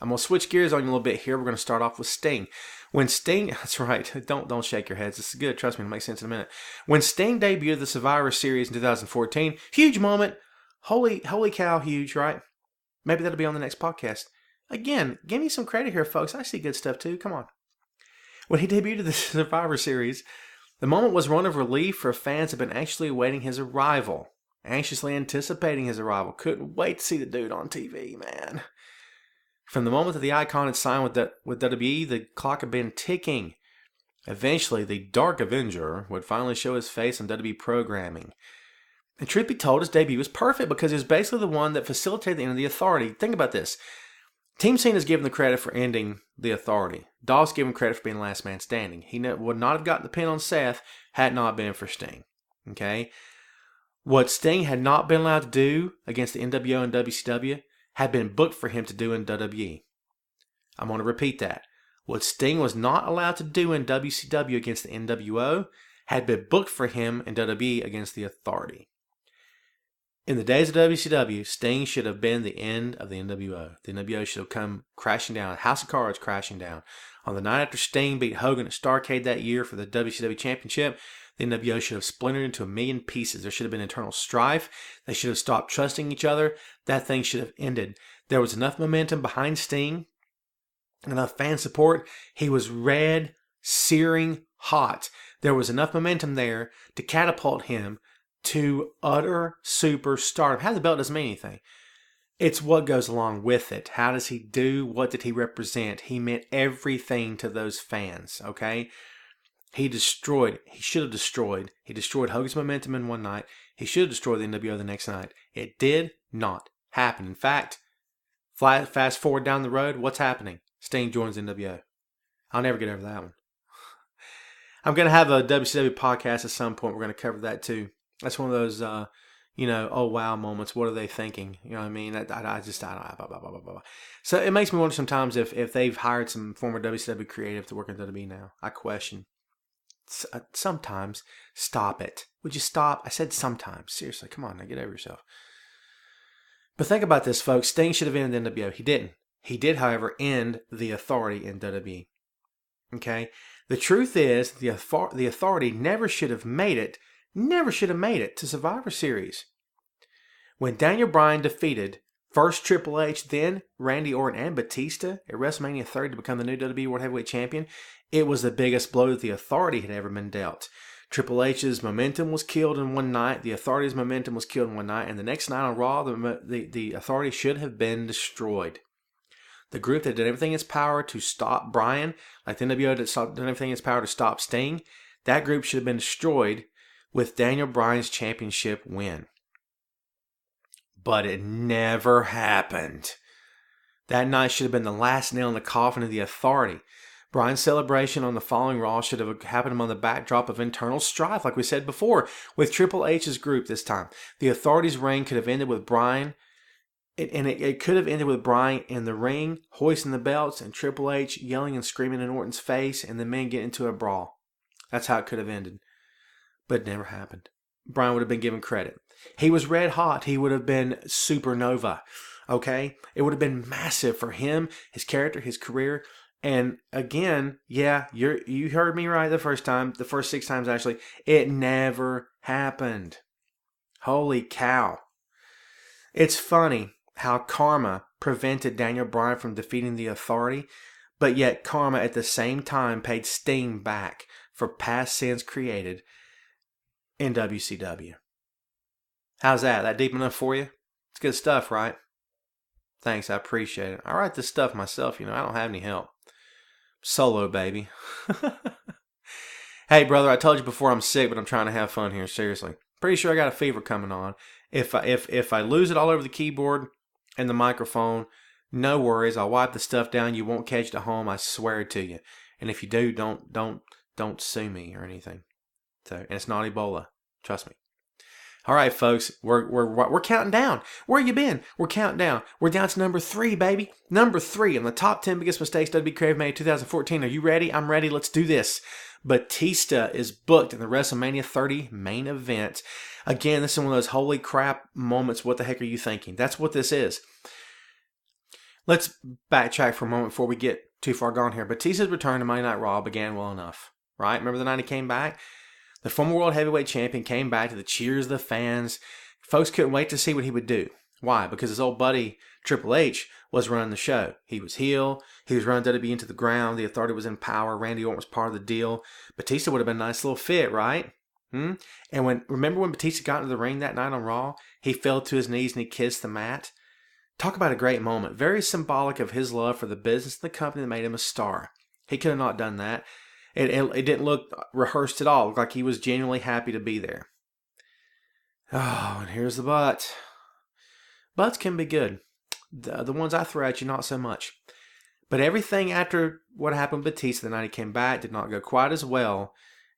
I'm going to switch gears on you a little bit here. We're going to start off with Sting. When Sting, that's right, don't shake your heads. This is good. Trust me, it'll make sense in a minute. When Sting debuted the Survivor Series in 2014, huge moment. Holy cow, huge, right? Maybe that'll be on the next podcast. Again, give me some credit here, folks. I see good stuff too. Come on. When he debuted the Survivor Series, the moment was one of relief for fans who have been anxiously awaiting his arrival. Anxiously anticipating his arrival. Couldn't wait to see the dude on TV, man. From the moment that the icon had signed with WWE, the clock had been ticking. Eventually, the Dark Avenger would finally show his face on WWE programming. And truth be told, his debut was perfect because he was basically the one that facilitated the end of the Authority. Think about this. Team Cena is given the credit for ending the Authority. Dolph's given credit for being the last man standing. He would not have gotten the pin on Seth had it not been for Sting. Okay? What Sting had not been allowed to do against the NWO and WCW had been booked for him to do in WWE. I'm going to repeat that. What Sting was not allowed to do in WCW against the NWO had been booked for him in WWE against the Authority. In the days of WCW, Sting should have been the end of the NWO. The NWO should have come crashing down, House of Cards crashing down. On the night after Sting beat Hogan at Starrcade that year for the WCW Championship, the NWO should have splintered into a million pieces. There should have been internal strife. They should have stopped trusting each other. That thing should have ended. There was enough momentum behind Sting, enough fan support. He was red, searing hot. There was enough momentum there to catapult him to utter superstardom. How the belt doesn't mean anything. It's what goes along with it. How does he do? What did he represent? He meant everything to those fans, okay? He destroyed Hogan's momentum in one night. He should have destroyed the NWO the next night. It did not happen. In fact, fast forward down the road, what's happening? Sting joins the NWO. I'll never get over that one. I'm going to have a WCW podcast at some point. We're going to cover that too. That's one of those, oh wow moments. What are they thinking? You know what I mean? I don't. So it makes me wonder sometimes if they've hired some former WCW creative to work in WWE now. I question. Sometimes. Stop it. Would you stop? I said sometimes. Seriously, come on now, get over yourself. But think about this, folks. Sting should have ended the NWO. He didn't. He did, however, end the Authority in WWE. Okay? The truth is, the Authority never should have made it to Survivor Series. When Daniel Bryan defeated first Triple H, then Randy Orton and Batista at WrestleMania 30 to become the new WWE World Heavyweight Champion, it was the biggest blow that the Authority had ever been dealt. Triple H's momentum was killed in one night, the Authority's momentum was killed in one night, and the next night on Raw, the Authority should have been destroyed. The group that did everything in its power to stop Bryan, like the NWO did everything in its power to stop Sting, that group should have been destroyed with Daniel Bryan's championship win. But it never happened. That night should have been the last nail in the coffin of the Authority. Bryan's celebration on the following Raw should have happened on the backdrop of internal strife, like we said before, with Triple H's group this time. The Authority's reign could have ended with Bryan, it could have ended with Bryan in the ring, hoisting the belts, and Triple H yelling and screaming in Orton's face, and the men get into a brawl. That's how it could have ended. But it never happened. Bryan would have been given credit. He was red hot. He would have been supernova. Okay? It would have been massive for him, his character, his career. And again, yeah, you heard me right the first 6 times actually. It never happened. Holy cow. It's funny how karma prevented Daniel Bryan from defeating the Authority, but yet karma at the same time paid Sting back for past sins created in WCW. How's that? That deep enough for you? It's good stuff, right? Thanks, I appreciate it. I write this stuff myself, I don't have any help. Solo, baby. Hey, brother, I told you before I'm sick, but I'm trying to have fun here, seriously. Pretty sure I got a fever coming on. If I lose it all over the keyboard and the microphone, no worries. I'll wipe the stuff down. You won't catch it at home. I swear to you. And if you do, don't sue me or anything. So, and it's not Ebola. Trust me. All right, folks, we're counting down. Where you been? We're counting down. We're down to number 3, baby. Number 3 on the top 10 biggest mistakes WWE Creative made in 2014. Are you ready? I'm ready. Let's do this. Batista is booked in the WrestleMania 30 main event. Again, this is one of those holy crap moments. What the heck are you thinking? That's what this is. Let's backtrack for a moment before we get too far gone here. Batista's return to Monday Night Raw began well enough, right? Remember the night he came back? The former World Heavyweight Champion came back to the cheers of the fans. Folks couldn't wait to see what he would do. Why? Because his old buddy Triple H was running the show. He was heel. He was running WWE into the ground. The Authority was in power. Randy Orton was part of the deal. Batista would have been a nice little fit, right? And remember when Batista got into the ring that night on Raw? He fell to his knees and he kissed the mat. Talk about a great moment. Very symbolic of his love for the business and the company that made him a star. He could have not done that. It didn't look rehearsed at all. It looked like he was genuinely happy to be there. Oh, and here's the but. Butts can be good. The ones I throw at you, not so much. But everything after what happened with Batista the night he came back did not go quite as well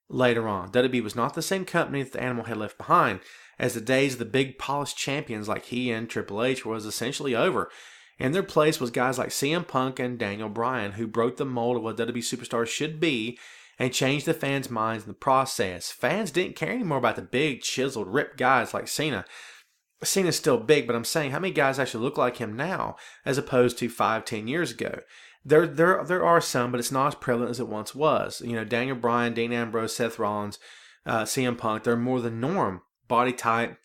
later on. WWE was not the same company that the Animal had left behind, as the days of the big polished champions like he and Triple H was essentially over. In their place was guys like CM Punk and Daniel Bryan, who broke the mold of what WWE superstars should be and changed the fans' minds in the process. Fans didn't care anymore about the big, chiseled, ripped guys like Cena. Cena's still big, but I'm saying how many guys actually look like him now as opposed to 5-10 years ago? There are some, but it's not as prevalent as it once was. You know, Daniel Bryan, Dean Ambrose, Seth Rollins, CM Punk, they're more the norm. Body type,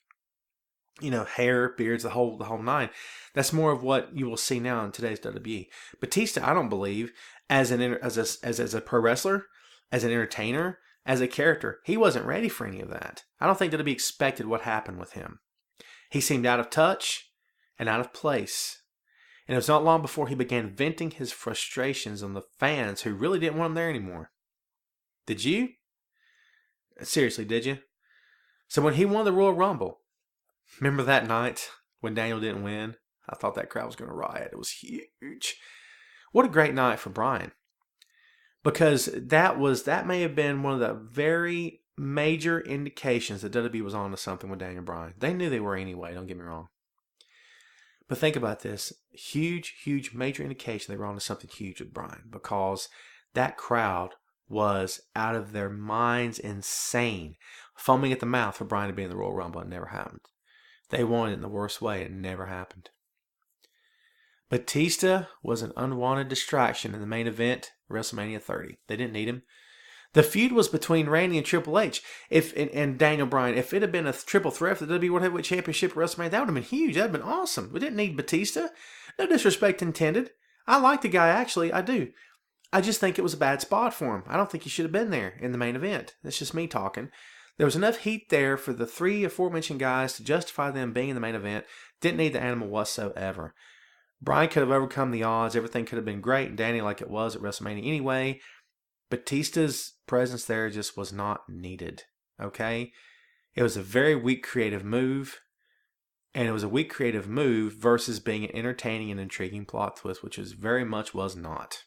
you know, hair, beards, the whole nine. That's more of what you will see now in today's WWE. Batista, I don't believe, as a pro wrestler, as an entertainer, as a character, he wasn't ready for any of that. I don't think WWE expected what happened with him. He seemed out of touch and out of place. And it was not long before he began venting his frustrations on the fans who really didn't want him there anymore. Did you? Seriously, did you? So when he won the Royal Rumble, remember that night when Daniel didn't win? I thought that crowd was going to riot. It was huge. What a great night for Bryan. Because that may have been one of the very major indications that WWE was on to something with Daniel Bryan. They knew they were anyway, don't get me wrong. But think about this. Huge, major indication they were on to something huge with Bryan. Because that crowd was out of their minds insane. Foaming at the mouth for Bryan to be in the Royal Rumble. It never happened. They wanted it in the worst way. It never happened. Batista was an unwanted distraction in the main event, WrestleMania 30. They didn't need him. The feud was between Randy and Triple H and Daniel Bryan. If it had been a triple threat for the WWE World Heavyweight Championship at WrestleMania, that would have been huge. That would have been awesome. We didn't need Batista. No disrespect intended. I like the guy, actually. I do. I just think it was a bad spot for him. I don't think he should have been there in the main event. That's just me talking. There was enough heat there for the 3 aforementioned guys to justify them being in the main event. Didn't need the Animal whatsoever. Bryan could have overcome the odds. Everything could have been great and dandy like it was at WrestleMania anyway. Batista's presence there just was not needed. Okay? It was a very weak creative move. And it was a weak creative move versus being an entertaining and intriguing plot twist, which is very much was not.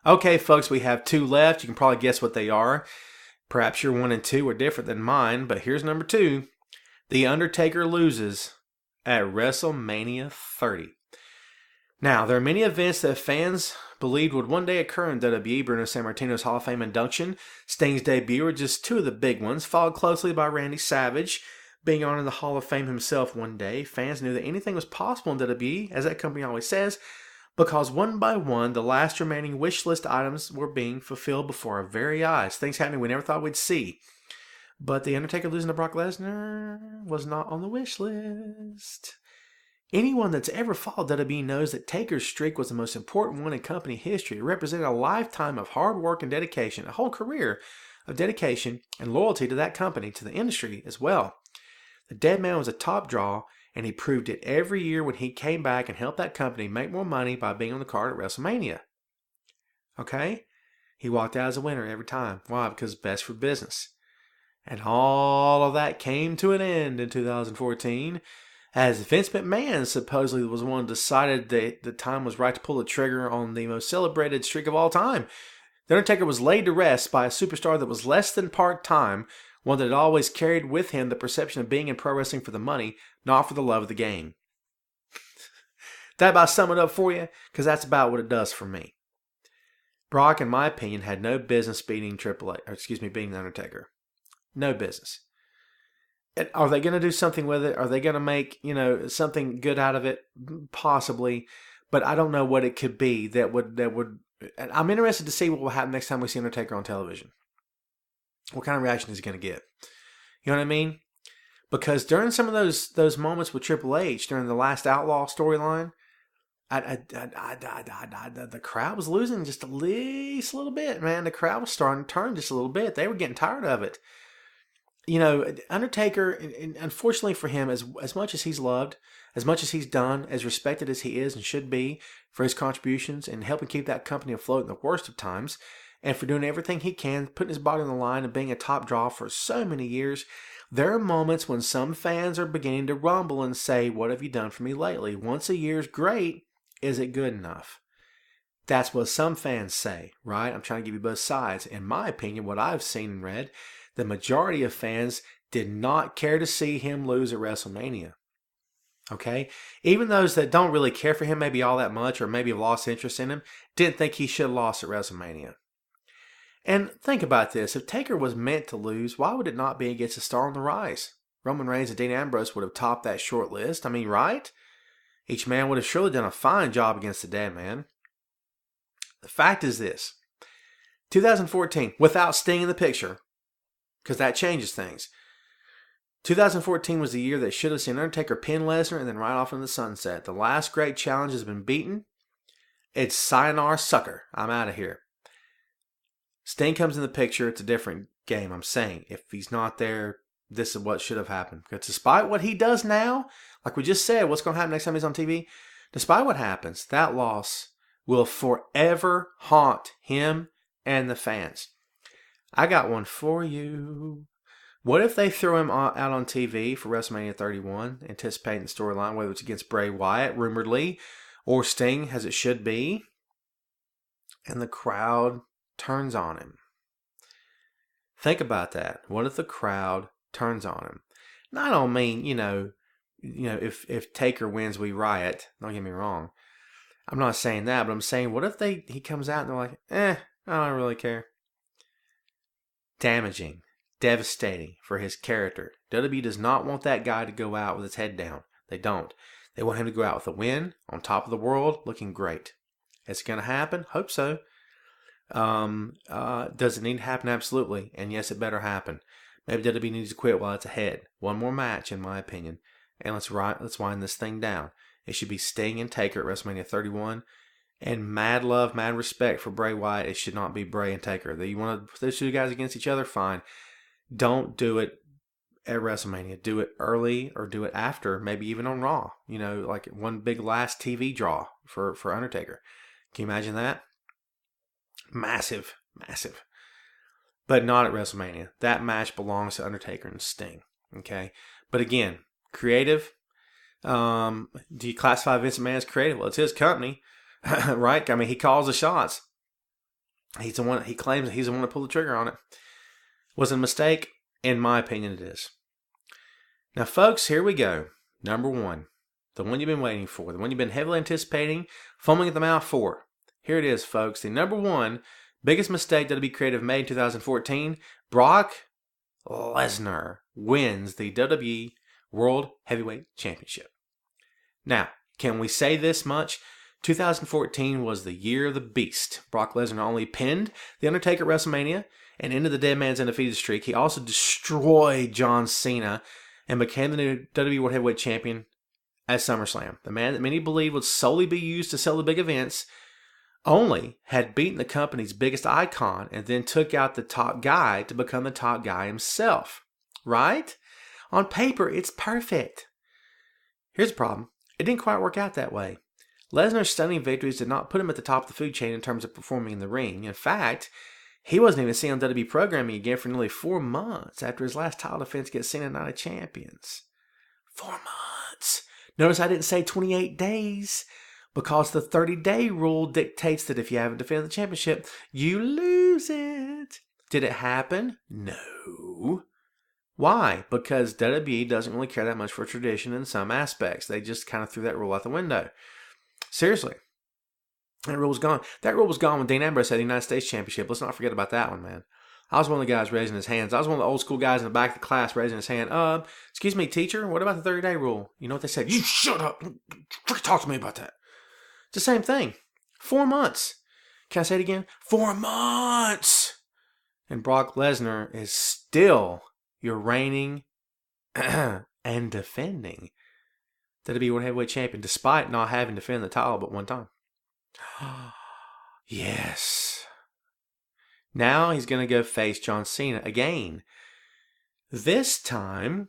Okay, folks, we have 2 left. You can probably guess what they are. Perhaps your 1 and 2 are different than mine, but here's number 2. The Undertaker loses at WrestleMania 30. Now, there are many events that fans believed would one day occur in WWE. Bruno Sammartino's Hall of Fame induction, Sting's debut are just 2 of the big ones, followed closely by Randy Savage being honored in the Hall of Fame himself one day. Fans knew that anything was possible in WWE, as that company always says, because one by one, the last remaining wish list items were being fulfilled before our very eyes. Things happening we never thought we'd see. But The Undertaker losing to Brock Lesnar was not on the wish list. Anyone that's ever followed WWE knows that Taker's streak was the most important one in company history. It represented a lifetime of hard work and dedication, a whole career of dedication and loyalty to that company, to the industry as well. The dead man was a top draw, and he proved it every year when he came back and helped that company make more money by being on the card at WrestleMania. Okay? He walked out as a winner every time. Why? Because it's best for business. And all of that came to an end in 2014 as Vince McMahon supposedly was the one who decided that the time was right to pull the trigger on the most celebrated streak of all time. The Undertaker was laid to rest by a superstar that was less than part-time, one that had always carried with him the perception of being in pro wrestling for the money, not for the love of the game. That about sum it up for you? Because that's about what it does for me. Brock, in my opinion, had no business beating beating the Undertaker. No business. And are they going to do something with it? Are they going to make, something good out of it? Possibly, but I don't know what it could be that would. I'm interested to see what will happen next time we see Undertaker on television. What kind of reaction is he going to get? You know what I mean? Because during some of those moments with Triple H during the last Outlaw storyline, the crowd was losing just at least a little bit, man. The crowd was starting to turn just a little bit. They were getting tired of it. Undertaker, and unfortunately for him, as much as he's loved, as much as he's done, as respected as he is and should be for his contributions and helping keep that company afloat in the worst of times, and for doing everything he can, putting his body on the line and being a top draw for so many years, there are moments when some fans are beginning to rumble and say, "What have you done for me lately? Once a year's great. Is it good enough?" That's what some fans say, right? I'm trying to give you both sides. In my opinion, what I've seen and read, the majority of fans did not care to see him lose at WrestleMania. Okay? Even those that don't really care for him maybe all that much or maybe have lost interest in him, didn't think he should have lost at WrestleMania. And think about this. If Taker was meant to lose, why would it not be against a star on the rise? Roman Reigns and Dean Ambrose would have topped that short list. I mean, right? Each man would have surely done a fine job against the dead man. The fact is this. 2014, without Sting in the picture, because that changes things. 2014 was the year that should have seen Undertaker pin Lesnar and then ride off into the sunset. The last great challenge has been beaten. It's sayonara sucker. I'm out of here. Sting comes in the picture. It's a different game, I'm saying. If he's not there, this is what should have happened. Because despite what he does now, like we just said, what's going to happen next time he's on TV? Despite what happens, that loss will forever haunt him and the fans. I got one for you. What if they throw him out on TV for WrestleMania 31, anticipating the storyline, whether it's against Bray Wyatt, rumoredly, or Sting, as it should be, and the crowd turns on him? Think about that. What if the crowd turns on him? Now, I don't mean, if Taker wins, we riot. Don't get me wrong. I'm not saying that, but I'm saying, what if he comes out and they're like, I don't really care. Damaging, devastating for his character. WWE does not want that guy to go out with his head down. They don't. They want him to go out with a win, on top of the world, looking great. It's going to happen? Hope so. Does it need to happen? Absolutely. And yes, it better happen. Maybe WWE needs to quit while it's ahead. One more match, in my opinion. And let's wind this thing down. It should be Sting and Taker at WrestleMania 31. And mad love, mad respect for Bray Wyatt. It should not be Bray and Taker. You want to put those two guys against each other? Fine. Don't do it at WrestleMania. Do it early or do it after, maybe even on Raw. Like one big last TV draw for Undertaker. Can you imagine that? Massive, massive. But not at WrestleMania. That match belongs to Undertaker and Sting. Okay? But again, creative. Do you classify Vince McMahon as creative? Well, it's his company. Right? I mean, he calls the shots. He's the one. He claims he's the one to pull the trigger on it. Was it a mistake? In my opinion, it is. Now, folks, here we go. Number one. The one you've been waiting for. The one you've been heavily anticipating, foaming at the mouth for. Here it is, folks. The number one biggest mistake that WWE Creative made in 2014. Brock Lesnar wins the WWE World Heavyweight Championship. Now, can we say this much? 2014 was the year of the beast. Brock Lesnar not only pinned The Undertaker at WrestleMania and ended the Dead Man's Undefeated streak, he also destroyed John Cena and became the new WWE World Heavyweight Champion at SummerSlam. The man that many believed would solely be used to sell the big events only had beaten the company's biggest icon and then took out the top guy to become the top guy himself. Right? On paper, it's perfect. Here's the problem. It didn't quite work out that way. Lesnar's stunning victories did not put him at the top of the food chain in terms of performing in the ring. In fact, he wasn't even seen on WWE programming again for nearly 4 months after his last title defense against Cena Night of Champions. 4 months. months. Notice I didn't say 28 days because the 30-day rule dictates that if you haven't defended the championship, you lose it. Did it happen? No. Why? Because WWE doesn't really care that much for tradition in some aspects. They just kind of threw that rule out the window. Seriously. That rule was gone. That rule was gone when Dean Ambrose had the United States Championship. Let's not forget about that one, man. I was one of the guys raising his hands. I was one of the old school guys in the back of the class raising his hand. Excuse me, teacher, what about the 30-day rule? You know what they said? You shut up. Talk to me about that. It's the same thing. 4 months. Can I say it again? 4 months. And Brock Lesnar is still your reigning and defending WWE World Heavyweight Champion, despite not having defended the title but one time. Yes. Now he's going to go face John Cena again. This time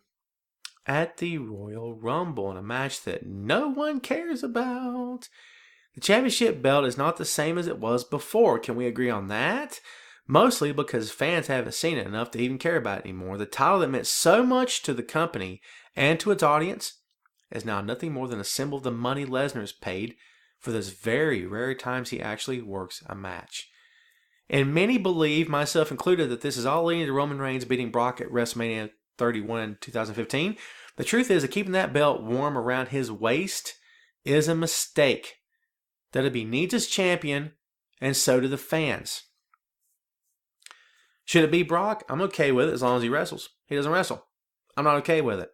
at the Royal Rumble in a match that no one cares about. The championship belt is not the same as it was before. Can we agree on that? Mostly because fans haven't seen it enough to even care about it anymore. The title that meant so much to the company and to its audience is now nothing more than a symbol of the money Lesnar's paid for those very rare times he actually works a match. And many believe, myself included, that this is all leading to Roman Reigns beating Brock at WrestleMania 31 in 2015. The truth is that keeping that belt warm around his waist is a mistake. WWE needs his champion, and so do the fans. Should it be Brock? I'm okay with it as long as he wrestles. He doesn't wrestle. I'm not okay with it.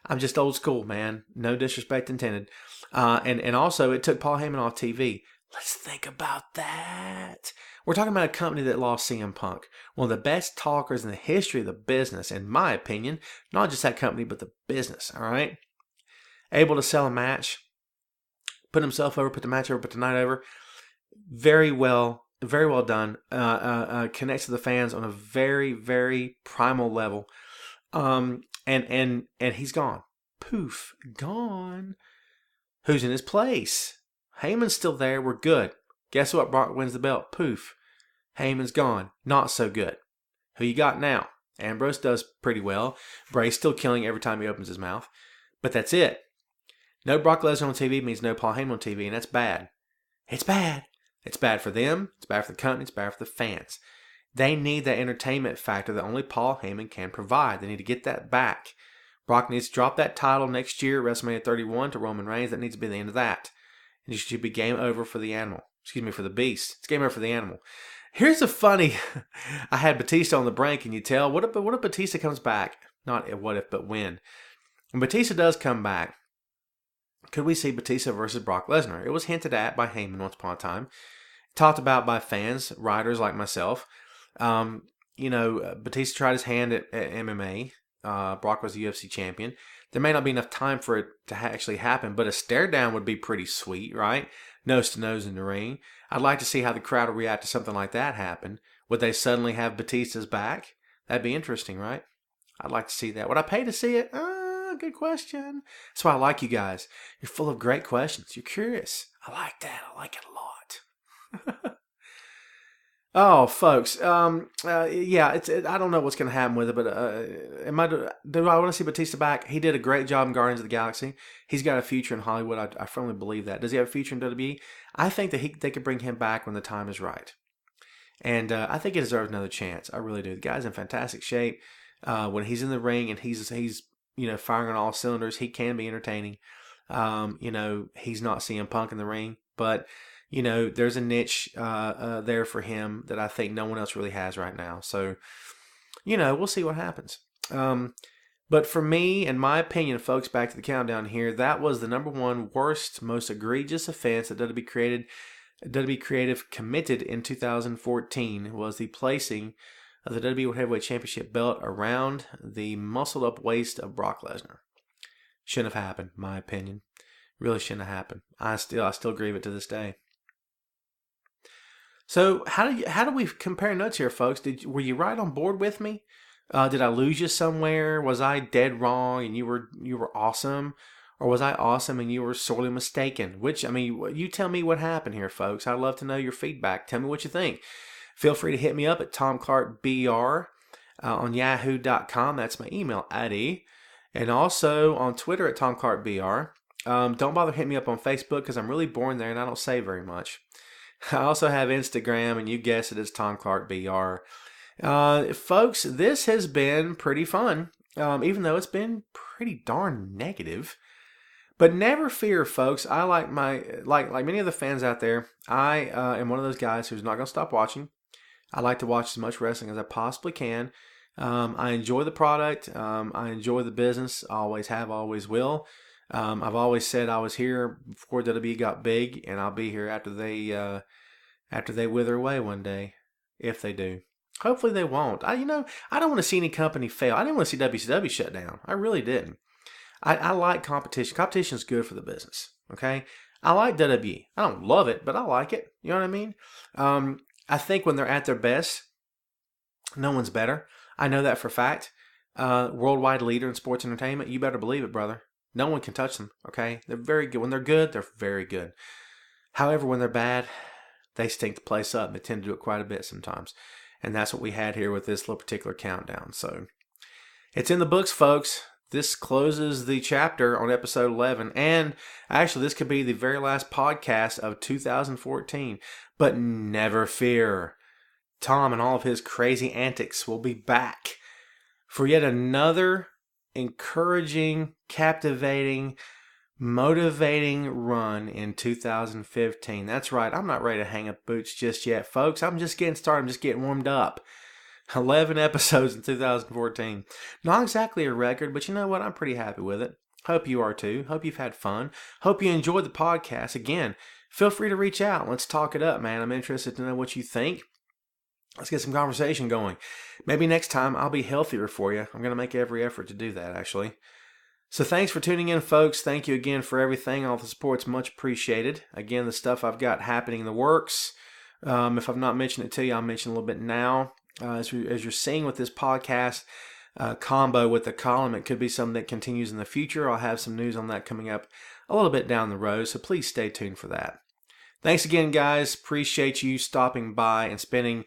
I'm just old school, man. No disrespect intended. And also, it took Paul Heyman off TV. Let's think about that. We're talking about a company that lost CM Punk, one of the best talkers in the history of the business, in my opinion. Not just that company, but the business, all right? Able to sell a match, put himself over, put the match over, put the night over. Very well done. Connects to the fans on a very, very primal level. And he's gone. Poof, gone. Who's in his place? Heyman's still there. We're good. Guess what? Brock wins the belt. Poof. Heyman's gone. Not so good. Who you got now? Ambrose does pretty well. Bray's still killing every time he opens his mouth. But that's it. No Brock Lesnar on TV means no Paul Heyman on TV, and that's bad. It's bad. It's bad for them. It's bad for the company. It's bad for the fans. They need that entertainment factor that only Paul Heyman can provide. They need to get that back. Brock needs to drop that title next year at WrestleMania 31 to Roman Reigns. That needs to be the end of that. And it should be game over for the animal. Excuse me, for the beast. It's game over for the animal. Here's a funny... I had Batista on the brink, and you tell. What if Batista comes back? Not what if, but when. When Batista does come back, could we see Batista versus Brock Lesnar? It was hinted at by Heyman once upon a time. Talked about by fans, writers like myself. Batista tried his hand at MMA. Brock was the UFC champion. There may not be enough time for it to actually happen, but a stare down would be pretty sweet, right? Nose to nose in the ring. I'd like to see how the crowd will react to something like that happen. Would they suddenly have Batista's back? That'd be interesting, right? I'd like to see that. Would I pay to see it? Good question. That's why I like you guys. You're full of great questions. You're curious. I like that. I like it a lot. Oh, folks. I don't know what's going to happen with it, but do I want to see Batista back? He did a great job in Guardians of the Galaxy. He's got a future in Hollywood. I firmly believe that. Does he have a future in WWE? I think that they could bring him back when the time is right. And I think he deserves another chance. I really do. The guy's in fantastic shape. When he's in the ring and he's firing on all cylinders, he can be entertaining. He's not CM Punk in the ring, but there's a niche there for him that I think no one else really has right now. So, we'll see what happens. But for me, in my opinion, folks, back to the countdown here, that was the number one worst, most egregious offense that WWE Creative committed in 2014 was the placing of the WWE World Heavyweight Championship belt around the muscled up waist of Brock Lesnar. Shouldn't have happened, in my opinion. Really shouldn't have happened. I still grieve it to this day. So how do we compare notes here, folks? Were you right on board with me? Did I lose you somewhere? Was I dead wrong and you were awesome? Or was I awesome and you were sorely mistaken? You tell me what happened here, folks. I'd love to know your feedback. Tell me what you think. Feel free to hit me up at TomClarkBR on yahoo.com. That's my email ID. and also on Twitter at TomClarkBR. Don't bother hitting me up on Facebook because I'm really boring there and I don't say very much. I also have Instagram, and you guessed it, it's TomClarkBR. Folks, this has been pretty fun, even though it's been pretty darn negative. But never fear, folks. I like many of the fans out there. I am one of those guys who's not going to stop watching. I like to watch as much wrestling as I possibly can. I enjoy the product. I enjoy the business. I always have, always will. I've always said I was here before WWE got big, and I'll be here after they wither away one day, if they do. Hopefully they won't. I don't want to see any company fail. I didn't want to see WCW shut down. I really didn't. I like competition. Competition is good for the business. Okay. I like WWE. I don't love it, but I like it. You know what I mean? I think when they're at their best, no one's better. I know that for a fact. Worldwide leader in sports entertainment. You better believe it, brother. No one can touch them. Okay. They're very good. When they're good, they're very good. However, when they're bad, they stink the place up. They tend to do it quite a bit sometimes. And that's what we had here with this little particular countdown. So it's in the books, folks. This closes the chapter on episode 11. And actually, this could be the very last podcast of 2014. But never fear. Tom and all of his crazy antics will be back for yet another encouraging, captivating, motivating run in 2015. That's right. I'm not ready to hang up boots just yet, folks. I'm just getting started. I'm just getting warmed up. 11 episodes in 2014. Not exactly a record, but you know what? I'm pretty happy with it. Hope you are too. Hope you've had fun. Hope you enjoyed the podcast. Again, feel free to reach out. Let's talk it up, man. I'm interested to know what you think. Let's get some conversation going. Maybe next time I'll be healthier for you. I'm going to make every effort to do that, actually. So thanks for tuning in, folks. Thank you again for everything. All the support's much appreciated. Again, the stuff I've got happening in the works. If I've not mentioned it to you, I'll mention a little bit now. As you're seeing with this podcast combo with the column, it could be something that continues in the future. I'll have some news on that coming up a little bit down the road, so please stay tuned for that. Thanks again, guys. Appreciate you stopping by and spending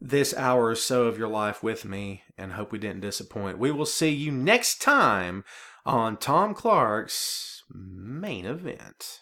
this hour or so of your life with me, and hope we didn't disappoint. We will see you next time on Tom Clark's Main Event.